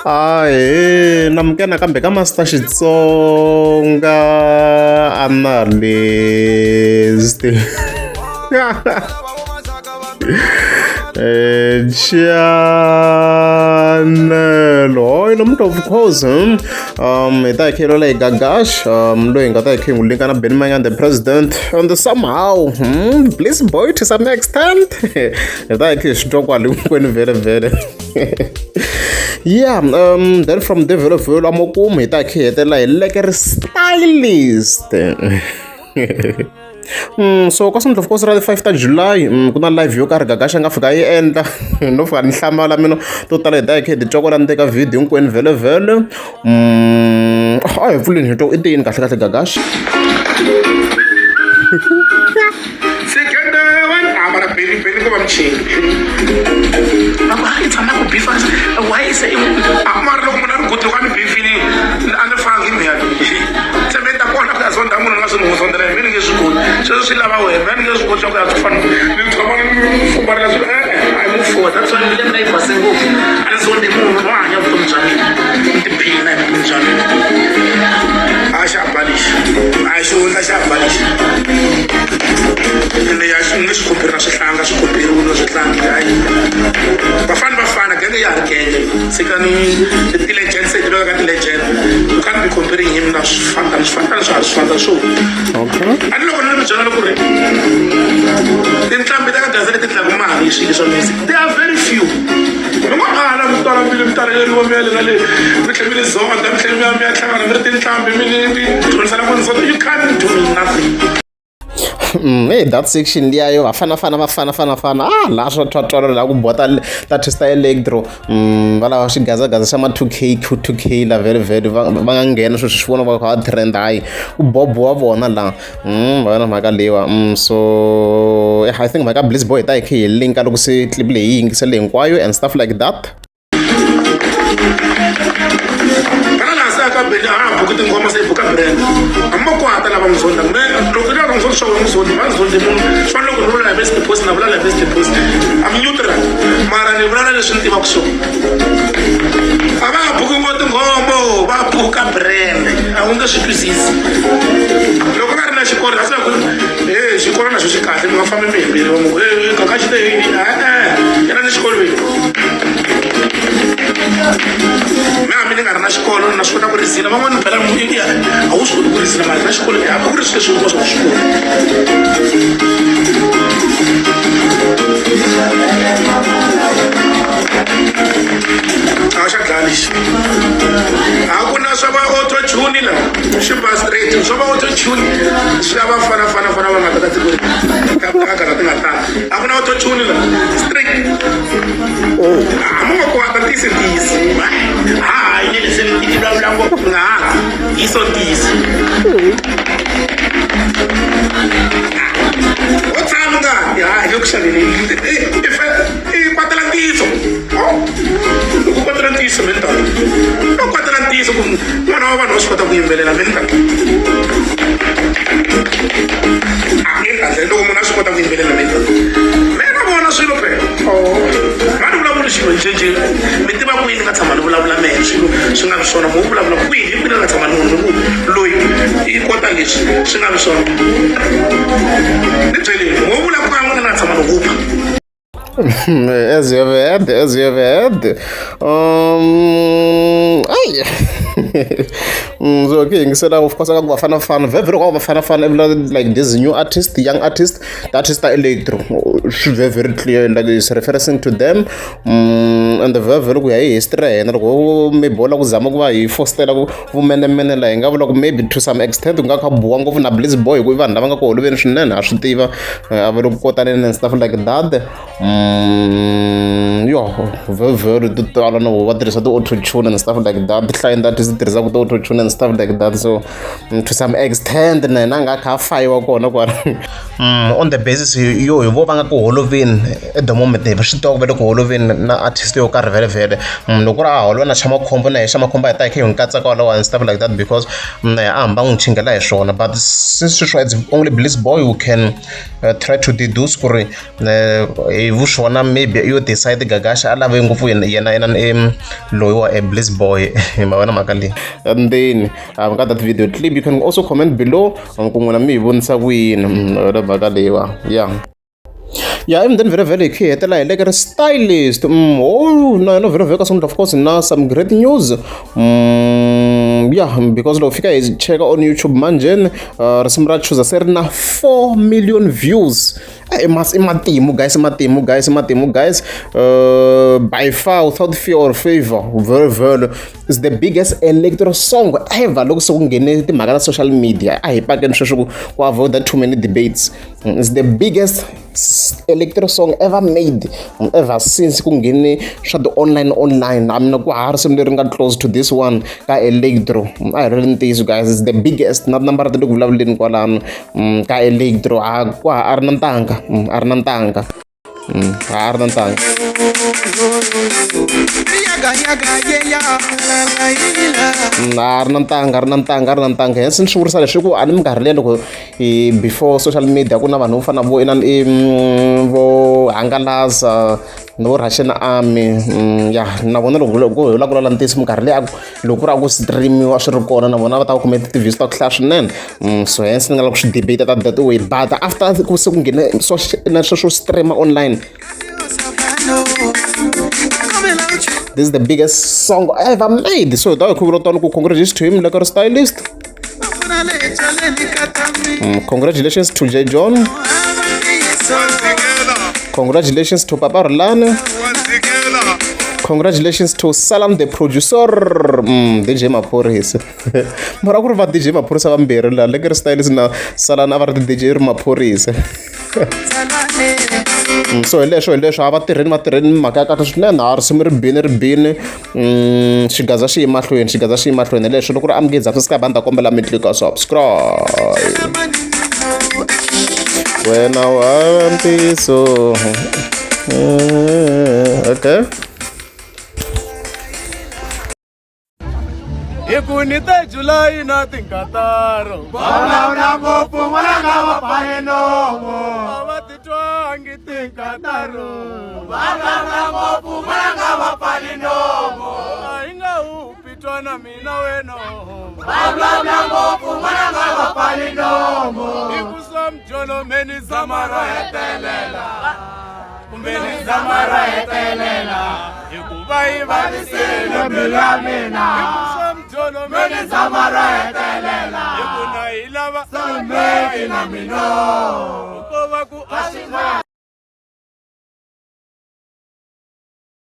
namukela kambe ka Master Xitsonga analyst channel hoy lo muntu of course ita khelo la Gagash lo inga ta khe ngulinga na Ben Mayanga the president and somehow Bliss Boy to some extent ita khe shitokwa linkweni vele yeah then from developer amokuma ita khe hetela like stylist so kasindla of course ra 5 ta July kuna live yo karhi Gagash nga fika yi endla no fika ni hlamala mina to tala hi dai khe di cokola ni teka video hinkwenu vele a hi pfuleni hi to i tini kahle Gagash mara peli ko ba mchini aba ha itama ku bifa why is it amara lo mona ku tloka mi bifini ane fangi mi ya sementa kona ka sonda mona ngaso mo sondela mini ke sukulu so silaba we mini ke sukulu ka tfana ni tama ku barla so I move forward that's why we let me pass go and so the mo wa nya vutom jani ndipina njani asha balish ya xinge xikhopheri na swihlanga xikhopheri uno swihlanga hayi bafana genge ya ri genge sekani ti-legend se tilo ka ti-legend you can't be comparing him na swifantana swo ani loko ni mi byela loko ri tinqambi ta ka gaza leti tlaku mali hi swilo swa music they are very few ala mutala mbili mitaleriwa mi ya le na le mi tlhe mi le zonda mi tlhe mi ya hlangana mi ri tinqambi mi dyondzisana ku nzoto you can't do nothing. Hey, that section liyayo afana la swa twatwala la ku bota ta electro vala xigaza xa ma 2k la very va nga nghena swo swi vona va kha trend hayi ku bobo wa vona la vana mhaka lewa so I think mhaka Bliss Boy ta hi linka loko se clip leyi yingisele hinkwayo and stuff like that. Buku tingoma se buka brand amma ko ata lava mzonda me loko la mzonda sho mzonda mazonda munhu swa loko ro la best post na la best post am neutral mara ni vula leswi ntiva ku swo ava buku ngo tingoma va buka brand a unga swi twisisi loko nga ri na xikolo asa ku xikolo na xo xi kahle mi nga fambi mi himbiri va mu kaka xi te yana ni xikolo mi ni nga ri na xikolo na swi kota ku risila van'wani phela a wu swi koti ku risila mali na xikolo a ku ri swi leswi swa xikolo a xa dlaya lexi a ku na swa va auto-tune la swi ba straight swa va auto-tune swi lava fana va nga ta ka tiko ka ti nga tala a ku na auto-tune la straight mo ko ata tisentisi hayi ni leswi ni vulavula ngopfu nga hi so tisi o tshama nga hayi ku xavele i kwatela ntiso ku kwatela ntiso mental no kwatela ntiso ku n'wana wa vanhu wa swi kota ku yimbelela mental loko munhu a swi kota ku yimbelela mental mena vona swilo pe vanhu vulavula xilo njhenjhe mi tiva kwini nga tshama ni vulavula mehe swilo swi nga vi swona mo vulavula kwini hi kwini nga tshama ni munhu loyi i kota leswi swi nga vi swona ni byeleni mo vula ku nga n'wina nga tshama ni hupa as you have heard so okay ngisela of course akaku bafana very kwa bafana like this new artist young artist that is the electro very clear like is referencing to them and the very ku ya hi history yena loko maybe bola ku zama ku va hi fostela ku vumenemene la hi nga vula ku maybe to some extent ku nga kha buwa ngopfu na Bliss Boy ku vanhu lava nga ku holoveni swinene a swi tiva a va loko kotaneni and stuff like that very tala no va tirhisa ti-auto-tune and stuff like that hlaya that is tirhisa ku ti-auto-tune and stuff like that so to some extent na yena nga kha fayiwa kona kwala on the basis yo hi vo va nga ku holoveni at the moment va swi tiva ku va le ku holoveni na artist yo karhi vele loko a holova na xa makhombo na hi xa makhombo a hi ta hi khe hi n'wi katsa kwalaho and stuff like that because a hamba n'wi chingela hi swona but since it's only Bliss Boy who can try to deduce ku ri hi vu swona maybe yo decide Gagash xa lave ngopfu yena loyi wa Bliss Boy ma vona mhaka leyi. And then I've got that video clip. You can also comment below ku n'wina mi hi vonisa ku yini vona mhaka leyiwa. Yeah, and then very key hetela hi like Stylist. Oh no very ka of course na some great news. Yeah, because loko fika hi cheka on YouTube manje risimu ra Chuza se ri na 4 million views. I matimu guys. By far without fear or favor, very is the biggest electro song ever. Loko se ku nghene timhaka ta social media a hi pakeni sweswo ku avoid that too many debates. It's the biggest electro song ever made ever since ku nghene swa the online. I mean ku ha risimu leri nga close to this one ka electro. I really think you guys is the biggest, not number that ku vulavuleni kwalano ka electro ku ha a ri na ntanga. A ri na ntanga. Hence ni swi vurisa leswi ku a ni minkarhi leyi loko before social media ku na vanhu vo fana vo vo hangalasa no Russian Army. Na vona loko la ku lala ntisi minkarhi leyi loko ku ri ku streamiwa swi ri kona na vona va ta ku khometa ti-views ta ku hlaya swinene. So hence ni nga lava ku swi debate that way, but after ku se ku nghene swo streama online, this is the biggest song ever made. So da ku ku congratulations to him like a Stylist. Congratulations to J John. Congratulations to Papa Orlano. Congratulations to Salam the producer. DJ Maphorisa. Mara ku ri va DJ Maphorisa vambirhi la like Stylist na Salam a va ri DJ Maphorisa. So hi leswo a va tirheni mhaka ya kahle swinene. A risimu ri bini xigaza xi yi mahlweni hi leswo loko ri amukedzaka swi ka bani ta kombela mi tlika subscribe wena wa mpiso. Okay. Ikunite July na tinkataro Bala ngopfu mwana wa paenomo Avatitwangi tinkataro Bala ngopfu mwana wa paenomo Ainga upitwa na mina weno Bala ngopfu mwana wa paenomo Ikusam jono meni zamara etelela Kumbeni zamara etelela Ikubai vanisela milamina Jono meni zamara etelela Ikuna ilava Salme ina mino Ukowaku ashima